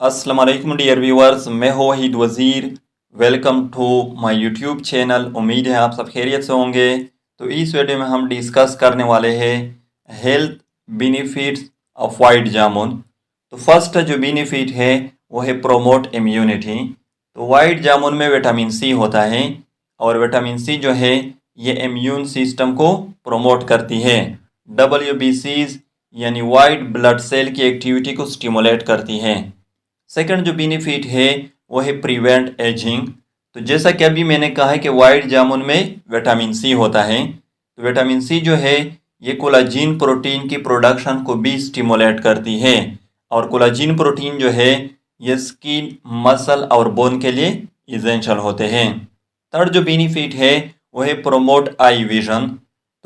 अस्सलाम वालेकुम dear viewers, मैं हूँ Wahid Wazir. Welcome to my YouTube channel. उम्मीद है आप सब खैरियत से होंगे। तो इस वीडियो में हम डिस्कस करने वाले हैं हेल्थ बेनिफिट्स ऑफ वाइट जामुन। तो फर्स्ट जो बेनिफिट है वो है प्रोमोट इम्यूनिटी। तो वाइट जामुन में विटामिन सी होता है और विटामिन सी जो है ये इम्यून सिस्टम को प्रोमोट करती है। WBCs यानी वाइट ब्लड सेल की एक्टिविटी को स्टिमुलेट करती है। सेकंड जो बेनिफिट है वो है प्रिवेंट एजिंग। तो जैसा कि अभी मैंने कहा है कि वाइट जामुन में विटामिन सी होता है, तो विटामिन सी जो है ये कोलाजीन प्रोटीन की प्रोडक्शन को भी स्टिमुलेट करती है और कोलाजीन प्रोटीन जो है ये स्किन, मसल और बोन के लिए इसेंशियल होते हैं। थर्ड जो बेनिफिट है वो है प्रोमोट आई विजन।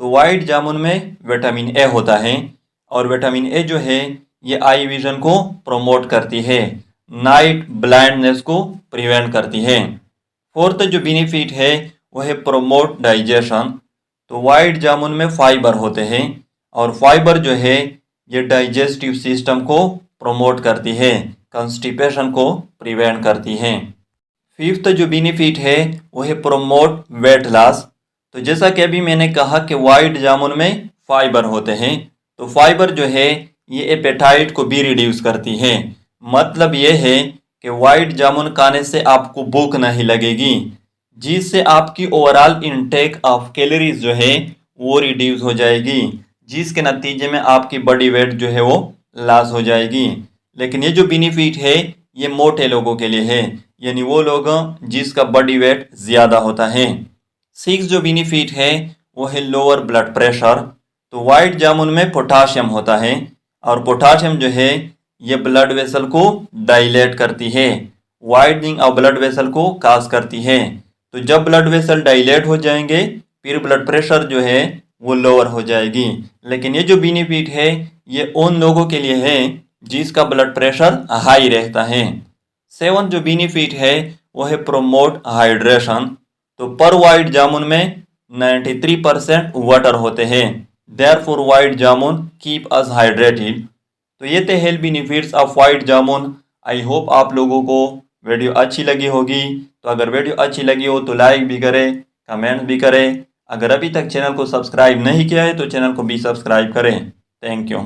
तो वाइट जामुन में विटामिन ए होता है और विटामिन ए जो है ये आई विजन को प्रोमोट करती है, नाइट ब्लाइंडनेस को प्रिवेंट करती है। फोर्थ जो बेनिफिट है वो है प्रोमोट डाइजेशन। तो वाइट जामुन में फाइबर होते हैं और फाइबर जो है ये डाइजेस्टिव सिस्टम को प्रोमोट करती है, कॉन्स्टिपेशन को प्रिवेंट करती है। फिफ्थ जो बेनिफिट है वो है प्रोमोट वेट लॉस। तो जैसा कि अभी मैंने कहा कि वाइट जामुन में फाइबर होते हैं, तो फाइबर जो है ये एपेटाइट को भी रिड्यूस करती है। मतलब ये है कि वाइट जामुन खाने से आपको भूख नहीं लगेगी, जिससे आपकी ओवरऑल इनटेक ऑफ कैलोरीज जो है वो रिड्यूस हो जाएगी, जिसके नतीजे में आपकी बॉडी वेट जो है वो लॉस हो जाएगी। लेकिन ये जो बेनिफिट है ये मोटे लोगों के लिए है, यानी वो लोग जिसका बॉडी वेट ज़्यादा होता है। सिक्स जो बेनिफिट है वो है लोअर ब्लड प्रेशर। तो वाइट जामुन में पोटाशियम होता है और पोटाशियम जो है ये ब्लड वेसल को डायलेट करती है, वाइडनिंग ऑफ ब्लड वेसल को काज करती है। तो जब ब्लड वेसल डायलेट हो जाएंगे फिर ब्लड प्रेशर जो है वो लोअर हो जाएगी। लेकिन ये जो बेनिफिट है ये उन लोगों के लिए है जिसका ब्लड प्रेशर हाई रहता है। सेवन जो बेनिफिट है वो है प्रोमोट हाइड्रेशन। तो पर वाइट जामुन में 93% वाटर होते हैं, देयरफॉर वाइट जामुन कीप अस हाइड्रेटेड। तो ये थे health benefits of white jamun. I hope आप लोगों को वीडियो अच्छी लगी होगी। तो अगर वीडियो अच्छी लगी हो तो लाइक भी करें, कमेंट भी करें। अगर अभी तक चैनल को सब्सक्राइब नहीं किया है तो चैनल को भी सब्सक्राइब करें। Thank you.